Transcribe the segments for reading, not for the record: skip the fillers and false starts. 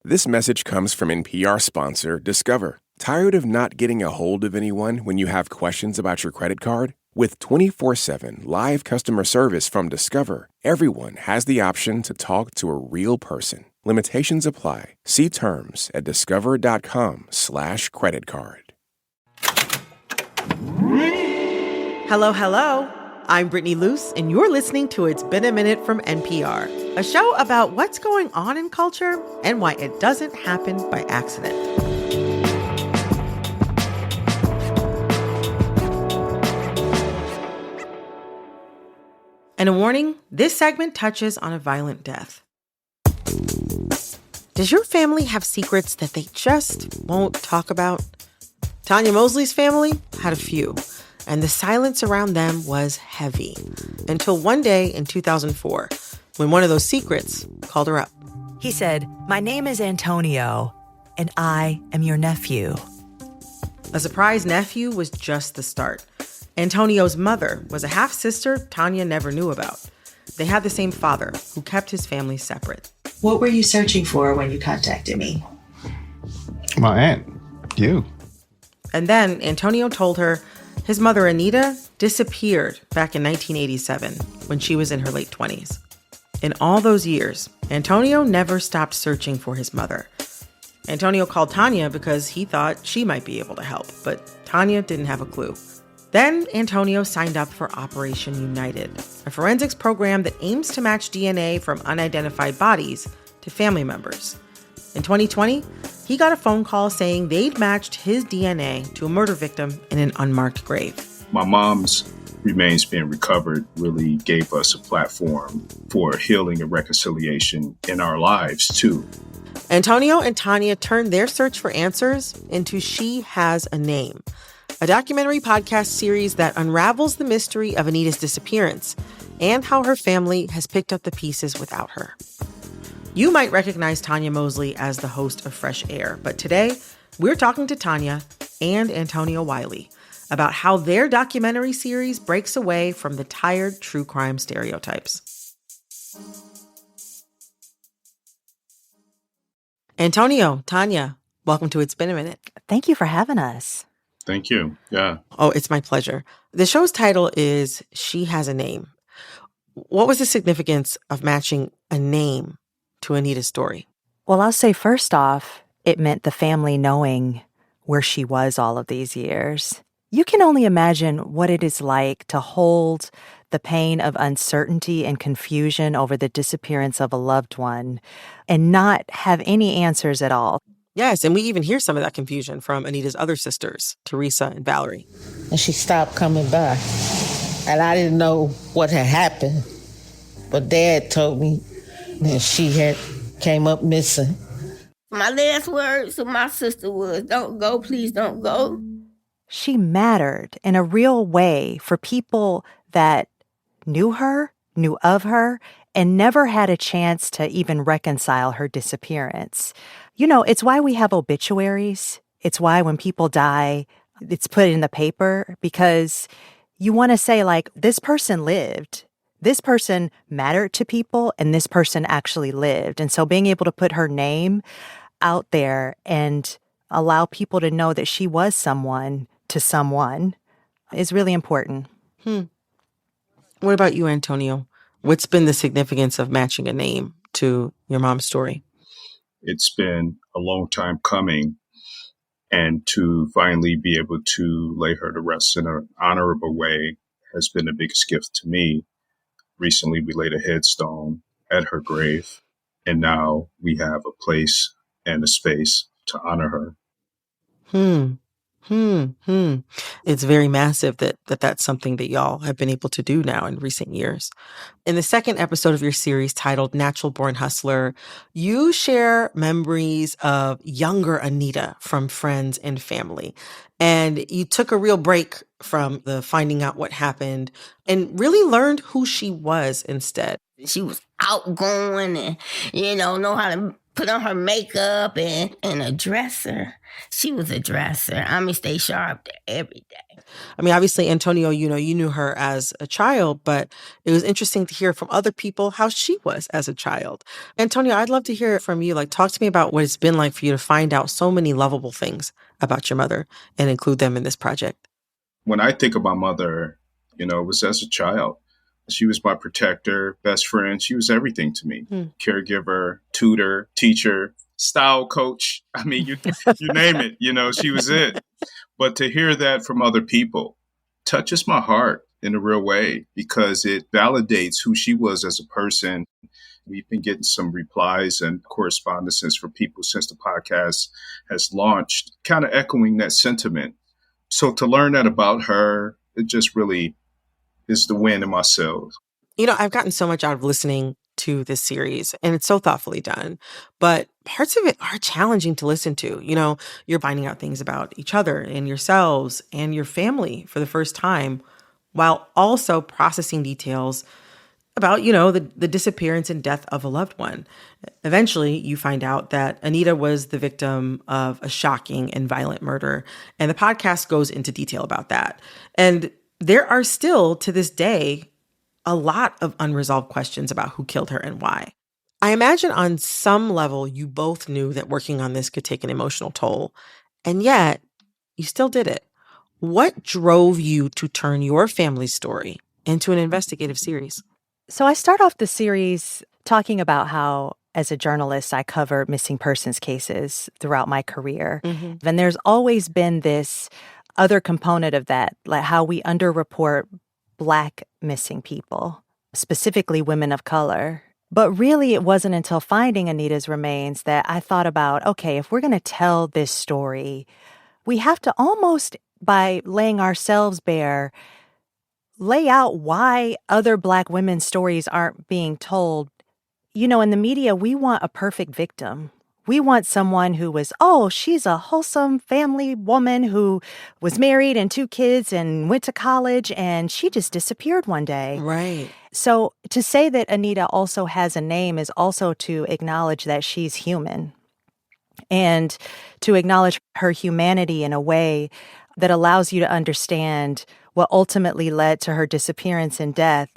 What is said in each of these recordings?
This message comes from NPR sponsor Discover. Tired of not getting a hold of anyone when you have questions about your credit card? With 24/7 live customer service from Discover, everyone has the option to talk to a real person. Limitations apply. See terms at discover.com/creditcard. Hello, hello. I'm Brittany Luce, and you're listening to It's Been a Minute from NPR, a show about what's going on in culture and why it doesn't happen by accident. And a warning, this segment touches on a violent death. Does your family have secrets that they just won't talk about? Tonya Mosley's family had a few, and the silence around them was heavy. Until one day in 2004, when one of those secrets called her up. He said, "My name is Antonio, and I am your nephew." A surprise nephew was just the start. Antonio's mother was a half-sister Tonya never knew about. They had the same father, who kept his family separate. What were you searching for when you contacted me? My aunt. You. And then Antonio told her his mother, Anita, disappeared back in 1987 when she was in her late 20s. In all those years, Antonio never stopped searching for his mother. Antonio called Tonya because he thought she might be able to help, but Tonya didn't have a clue. Then Antonio signed up for Operation United, a forensics program that aims to match DNA from unidentified bodies to family members. In 2020, he got a phone call saying they'd matched his DNA to a murder victim in an unmarked grave. My mom's remains being recovered really gave us a platform for healing and reconciliation in our lives, too. Antonio and Tonya turned their search for answers into She Has a Name, a documentary podcast series that unravels the mystery of Anita's disappearance and how her family has picked up the pieces without her. You might recognize Tonya Mosley as the host of Fresh Air, but today we're talking to Tonya and Antonio Wiley about how their documentary series breaks away from the tired true crime stereotypes. Antonio, Tonya, welcome to It's Been a Minute. Thank you for having us. Thank you. Yeah. Oh, it's my pleasure. The show's title is She Has a Name. What was the significance of matching a name to Anita's story? Well, I'll say first off, it meant the family knowing where she was all of these years. You can only imagine what it is like to hold the pain of uncertainty and confusion over the disappearance of a loved one and not have any answers at all. Yes, and we even hear some of that confusion from Anita's other sisters, Teresa and Valerie. And she stopped coming by. And I didn't know what had happened. But Dad told me that she had came up missing. My last words to my sister was, "Don't go, please don't go." She mattered in a real way for people that knew her, knew of her, and never had a chance to even reconcile her disappearance. You know, it's why we have obituaries. It's why when people die, it's put in the paper, because you want to say, like, this person lived. This person mattered to people, and this person actually lived. And so being able to put her name out there and allow people to know that she was someone to someone is really important. What about you, Antonio? What's been the significance of matching a name to your mom's story? It's been a long time coming, and to finally be able to lay her to rest in an honorable way has been the biggest gift to me. Recently, we laid a headstone at her grave, and now we have a place and a space to honor her. It's very massive that's something that y'all have been able to do now in recent years. In the second episode of your series titled Natural Born Hustler, you share memories of younger Anita from friends and family. And you took a real break from the finding out what happened and really learned who she was instead. She was outgoing and, know how to put on her makeup and a dresser. She was a dresser. I mean, stay sharp every day. I mean, obviously, Antonio, you knew her as a child, but it was interesting to hear from other people how she was as a child. Antonio, I'd love to hear from you. Like, talk to me about what it's been like for you to find out so many lovable things about your mother and include them in this project. When I think of my mother, it was as a child. She was my protector, best friend. She was everything to me. Caregiver, tutor, teacher, style coach. I mean, you name it, she was it. But to hear that from other people touches my heart in a real way because it validates who she was as a person. We've been getting some replies and correspondences from people since the podcast has launched, kind of echoing that sentiment. So to learn that about her, it just really is the wind in my sails. I've gotten so much out of listening to this series, and it's so thoughtfully done. But parts of it are challenging to listen to. You're finding out things about each other and yourselves and your family for the first time, while also processing details about, the disappearance and death of a loved one. Eventually, you find out that Anita was the victim of a shocking and violent murder. And the podcast goes into detail about that. And there are still, to this day, a lot of unresolved questions about who killed her and why. I imagine on some level, you both knew that working on this could take an emotional toll. And yet, you still did it. What drove you to turn your family's story into an investigative series? So I start off the series talking about how, as a journalist, I cover missing persons cases throughout my career. And there's always been this other component of that, like how we underreport Black missing people, specifically women of color. But really, it wasn't until finding Anita's remains that I thought about, okay, if we're going to tell this story, we have to almost, by laying ourselves bare, lay out why other Black women's stories aren't being told. In the media, we want a perfect victim. We want someone who was, she's a wholesome family woman who was married and 2 kids and went to college and she just disappeared one day. Right. So to say that Anita also has a name is also to acknowledge that she's human and to acknowledge her humanity in a way that allows you to understand what ultimately led to her disappearance and death.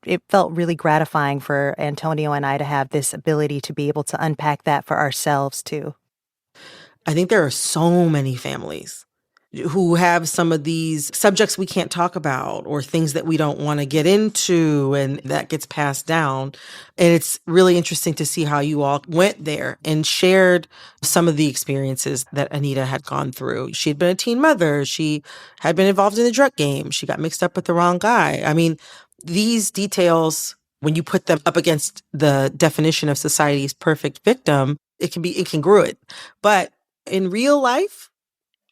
It felt really gratifying for Antonio and I to have this ability to be able to unpack that for ourselves, too. I think there are so many families who have some of these subjects we can't talk about or things that we don't want to get into, and that gets passed down. And it's really interesting to see how you all went there and shared some of the experiences that Anita had gone through. She had been a teen mother. She had been involved in the drug game. She got mixed up with the wrong guy. I mean, these details, when you put them up against the definition of society's perfect victim, it can be incongruent. But in real life,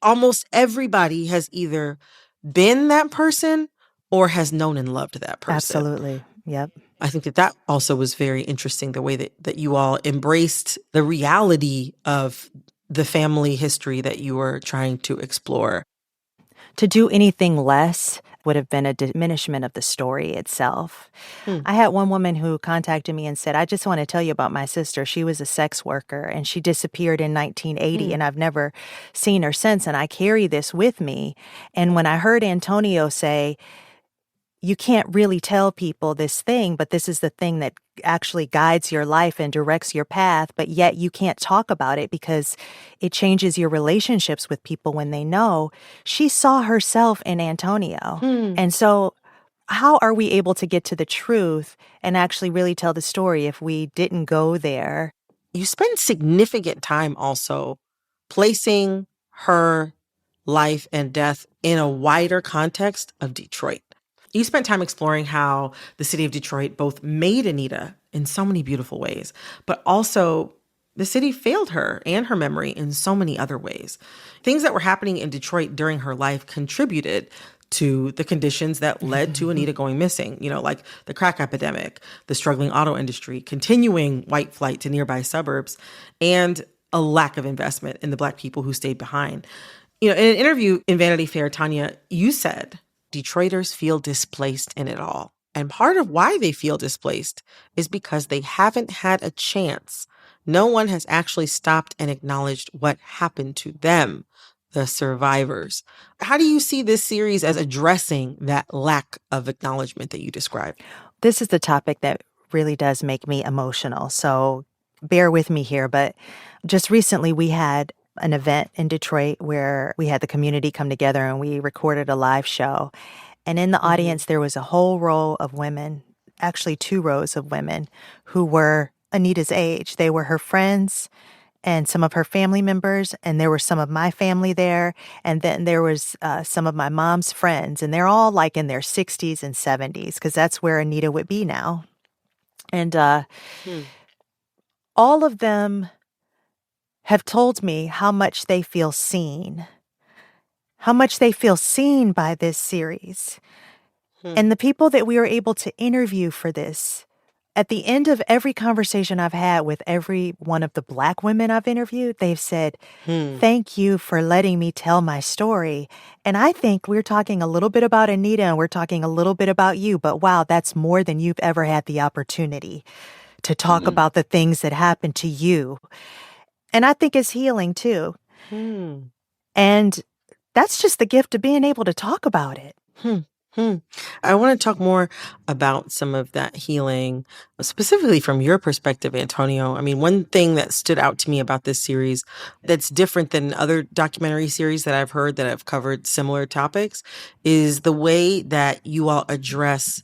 almost everybody has either been that person or has known and loved that person. Absolutely. Yep. I think that also was very interesting, the way that you all embraced the reality of the family history that you were trying to explore. To do anything less would have been a diminishment of the story itself. I had one woman who contacted me and said, I just want to tell you about my sister. She was a sex worker and she disappeared in 1980 and I've never seen her since. And I carry this with me. And when I heard Antonio say, you can't really tell people this thing, but this is the thing that actually guides your life and directs your path, but yet you can't talk about it because it changes your relationships with people when they know. She saw herself in Antonio. And so how are we able to get to the truth and actually really tell the story if we didn't go there? You spend significant time also placing her life and death in a wider context of Detroit. You spent time exploring how the city of Detroit both made Anita in so many beautiful ways, but also the city failed her and her memory in so many other ways. Things that were happening in Detroit during her life contributed to the conditions that led to Anita going missing, like the crack epidemic, the struggling auto industry, continuing white flight to nearby suburbs, and a lack of investment in the Black people who stayed behind. In an interview in Vanity Fair, Tonya, you said, Detroiters feel displaced in it all. And part of why they feel displaced is because they haven't had a chance no one has actually stopped and acknowledged what happened to them, the survivors. How do you see this series as addressing that lack of acknowledgement that you described? This is the topic that really does make me emotional. So bear with me here. But just recently, we had an event in Detroit where we had the community come together and we recorded a live show. And in the audience, there was a whole row of women, actually 2 rows of women who were Anita's age. They were her friends and some of her family members, and there were some of my family there, and then there was some of my mom's friends, and they're all like in their 60s and 70s, because that's where Anita would be now. And all of them have told me how much they feel seen by this series. And the people that we were able to interview for this, at the end of every conversation I've had with every one of the Black women I've interviewed, they've said, thank you for letting me tell my story. And I think we're talking a little bit about Anita and we're talking a little bit about you, but wow, that's more than you've ever had the opportunity to talk about the things that happened to you. And I think it's healing too. And that's just the gift of being able to talk about it. I want to talk more about some of that healing, specifically from your perspective, Antonio. I mean, one thing that stood out to me about this series that's different than other documentary series that I've heard that have covered similar topics is the way that you all address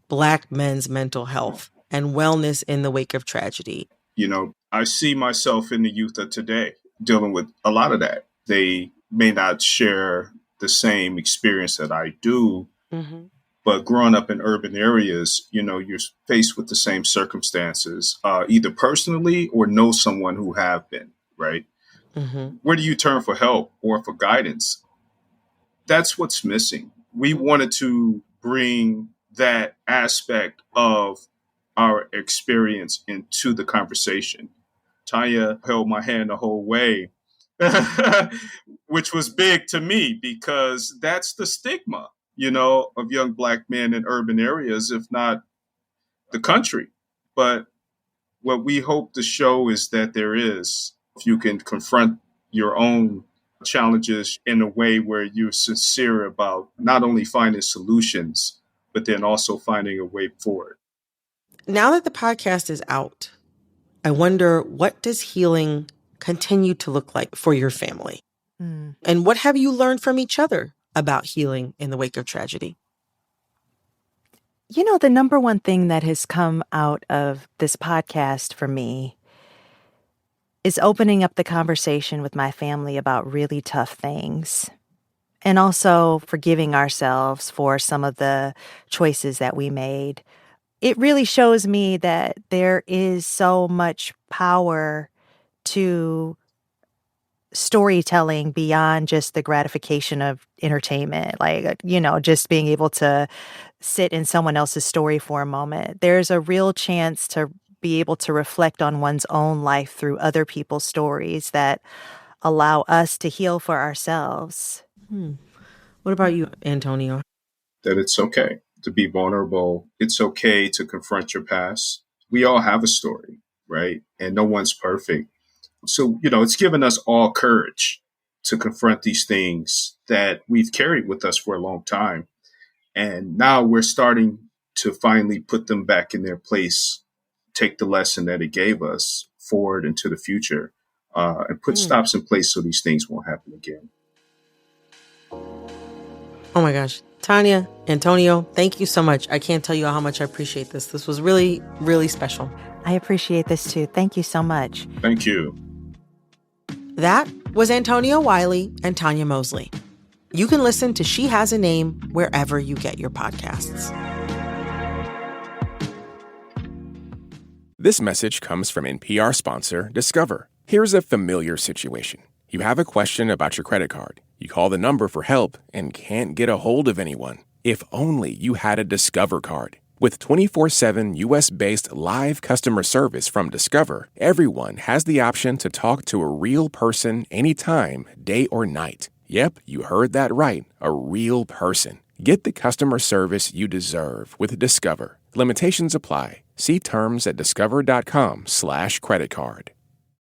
Black men's mental health and wellness in the wake of tragedy. You know, I see myself in the youth of today dealing with a lot of that. They may not share the same experience that I do, but growing up in urban areas, you know, you're faced with the same circumstances, either personally or know someone who have been, right? Where do you turn for help or for guidance? That's what's missing. We wanted to bring that aspect of our experience into the conversation. Tonya held my hand the whole way, which was big to me because that's the stigma, you know, of young Black men in urban areas, if not the country. But what we hope to show is that there is, if you can confront your own challenges in a way where you're sincere about not only finding solutions, but then also finding a way forward. Now that the podcast is out, I wonder, what does healing continue to look like for your family? And what have you learned from each other about healing in the wake of tragedy? You know, the number one thing that has come out of this podcast for me is opening up the conversation with my family about really tough things. And also forgiving ourselves for some of the choices that we made. It really shows me that there is so much power to storytelling beyond just the gratification of entertainment, like, you know, just being able to sit in someone else's story for a moment. There's a real chance to be able to reflect on one's own life through other people's stories that allow us to heal for ourselves. What about you, Antonio? That it's okay to be vulnerable. It's okay to confront your past. We all have a story, right? And no one's perfect. So, you know, it's given us all courage to confront these things that we've carried with us for a long time. And now we're starting to finally put them back in their place, take the lesson that it gave us forward into the future, and put stops in place so these things won't happen again. Oh my gosh. Tonya, Antonio, thank you so much. I can't tell you how much I appreciate this. This was really, really special. I appreciate this too. Thank you so much. Thank you. That was Antonio Wiley and Tonya Mosley. You can listen to She Has a Name wherever you get your podcasts. This message comes from NPR sponsor Discover. Here's a familiar situation. You have a question about your credit card. You call the number for help and can't get a hold of anyone. If only you had a Discover card. With 24/7 U.S.-based live customer service from Discover, everyone has the option to talk to a real person anytime, day or night. Yep, you heard that right, a real person. Get the customer service you deserve with Discover. Limitations apply. See terms at discover.com/creditcard.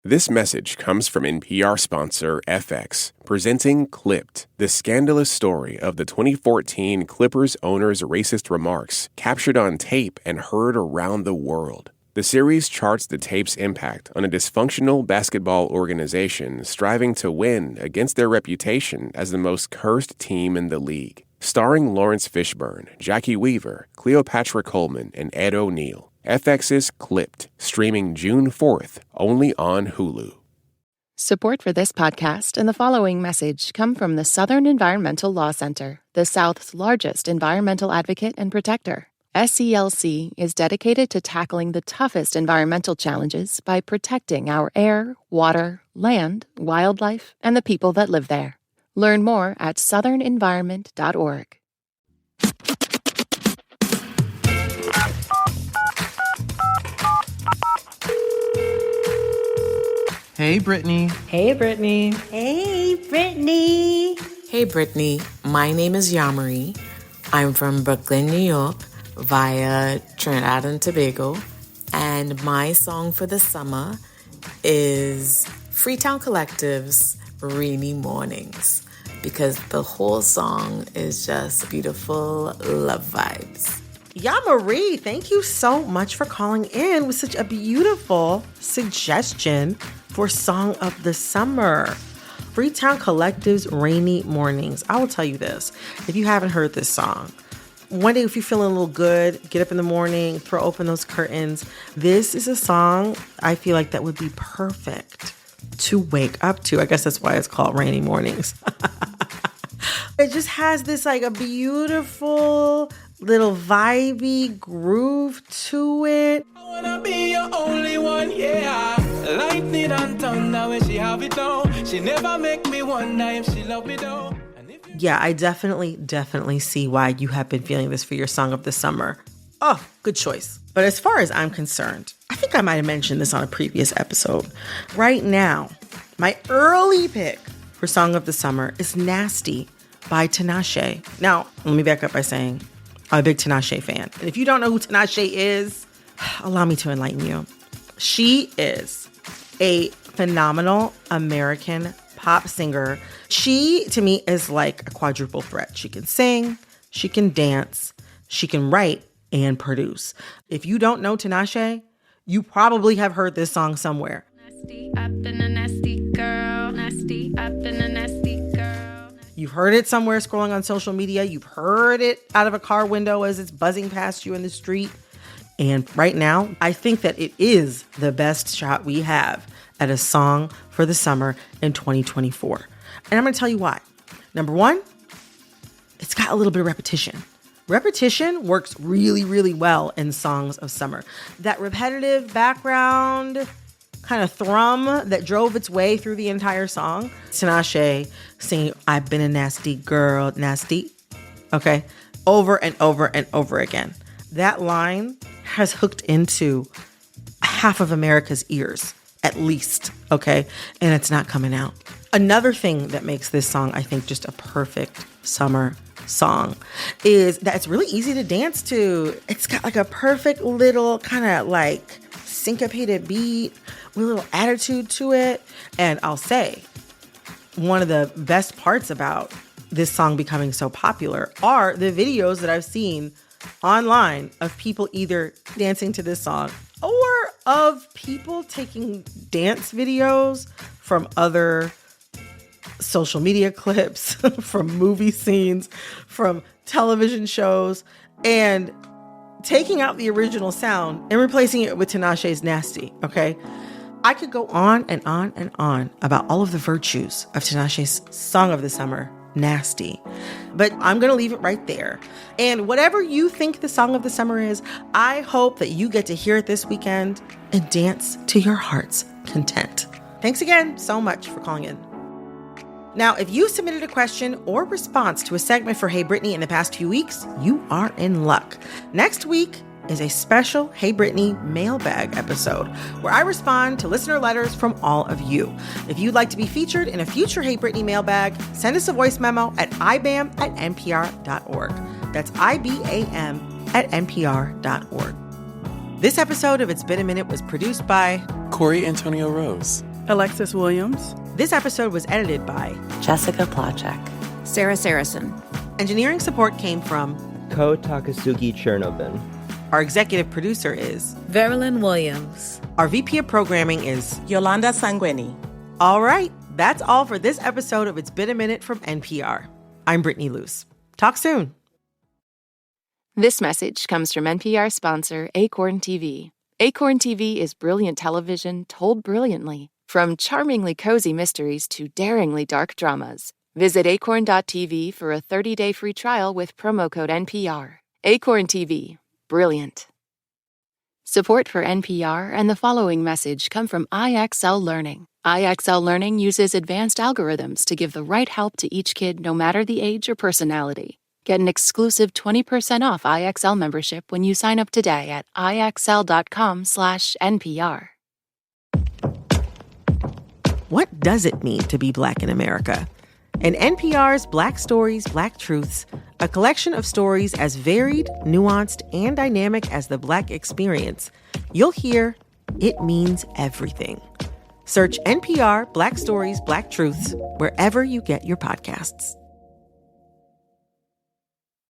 This message comes from NPR sponsor FX, presenting Clipped, the scandalous story of the 2014 Clippers owner's racist remarks captured on tape and heard around the world. The series charts the tape's impact on a dysfunctional basketball organization striving to win against their reputation as the most cursed team in the league. Starring Lawrence Fishburne, Jackie Weaver, Cleopatra Coleman, and Ed O'Neill. FX's Clipped, streaming June 4th, only on Hulu. Support for this podcast and the following message come from the Southern Environmental Law Center, the South's largest environmental advocate and protector. SELC is dedicated to tackling the toughest environmental challenges by protecting our air, water, land, wildlife, and the people that live there. Learn more at southernenvironment.org. Hey, Brittany. Hey, Brittany. Hey, Brittany. Hey, Brittany. My name is Yamari. I'm from Brooklyn, New York, via Trinidad and Tobago. And my song for the summer is Freetown Collective's Rainy Mornings, because the whole song is just beautiful love vibes. Yamari, thank you so much for calling in with such a beautiful suggestion for Song of the Summer. Freetown Collective's Rainy Mornings. I will tell you this, if you haven't heard this song, one day if you're feeling a little good, get up in the morning, throw open those curtains. This is a song I feel like that would be perfect to wake up to. I guess that's why it's called Rainy Mornings. It just has this like a beautiful little vibey groove to it. I wanna be your only one, yeah. Lightning and thunder when she have it though. She never make me wonder if she love me though. Yeah, I definitely see why you have been feeling this for your Song of the Summer. Oh, good choice. But as far as I'm concerned, I think I might have mentioned this on a previous episode. Right now, my early pick for Song of the Summer is Nasty by Tinashe. Now, let me back up by saying I'm a big Tinashe fan. And if you don't know who Tinashe is, allow me to enlighten you. She is a phenomenal American pop singer. She, to me, is like a quadruple threat. She can sing, she can dance, she can write, and produce. If you don't know Tinashe, you probably have heard this song somewhere. Nasty, I've been a nasty girl. Nasty, I've been a nasty girl. You've heard it somewhere scrolling on social media. You've heard it out of a car window as it's buzzing past you in the street. And right now, I think that it is the best shot we have at a song for the summer in 2024. And I'm going to tell you why. Number one, it's got a little bit of repetition. Repetition works really, really well in songs of summer. That repetitive background kind of thrum that drove its way through the entire song. Tinashe singing, I've been a nasty girl, nasty. Okay. Over and over and over again. That line has hooked into half of America's ears, at least. Okay. And it's not coming out. Another thing that makes this song, I think, just a perfect summer song is that it's really easy to dance to. It's got like a perfect little kind of like syncopated beat with a little attitude to it. And I'll say, one of the best parts about this song becoming so popular are the videos that I've seen online of people either dancing to this song or of people taking dance videos from other social media clips, from movie scenes, from television shows, and taking out the original sound and replacing it with Tinashe's Nasty, okay? I could go on and on and on about all of the virtues of Tinashe's Song of the Summer, Nasty. But I'm going to leave it right there. And whatever you think the Song of the Summer is, I hope that you get to hear it this weekend and dance to your heart's content. Thanks again so much for calling in. Now, if you submitted a question or response to a segment for Hey Brittany in the past few weeks, you are in luck. Next week is a special Hey Brittany mailbag episode where I respond to listener letters from all of you. If you'd like to be featured in a future Hey Brittany mailbag, send us a voice memo at ibam@npr.org. That's IBAM@npr.org. This episode of It's Been a Minute was produced by Corey Antonio Rose, Alexis Williams. This episode was edited by Jessica Plachek. Sarah Saracen. Engineering support came from Ko Takasugi Chernovin. Our executive producer is Verilyn Williams. Our VP of programming is Yolanda Sanguini. All right, that's all for this episode of It's Been a Minute from NPR. I'm Brittany Luce. Talk soon. This message comes from NPR sponsor Acorn TV. Acorn TV is brilliant television told brilliantly. From charmingly cozy mysteries to daringly dark dramas. Visit acorn.tv for a 30-day free trial with promo code NPR. Acorn TV. Brilliant. Support for NPR and the following message come from IXL Learning. IXL Learning uses advanced algorithms to give the right help to each kid no matter the age or personality. Get an exclusive 20% off IXL membership when you sign up today at IXL.com/NPR. What does it mean to be Black in America? In NPR's Black Stories, Black Truths, a collection of stories as varied, nuanced, and dynamic as the Black experience, you'll hear it means everything. Search NPR Black Stories, Black Truths wherever you get your podcasts.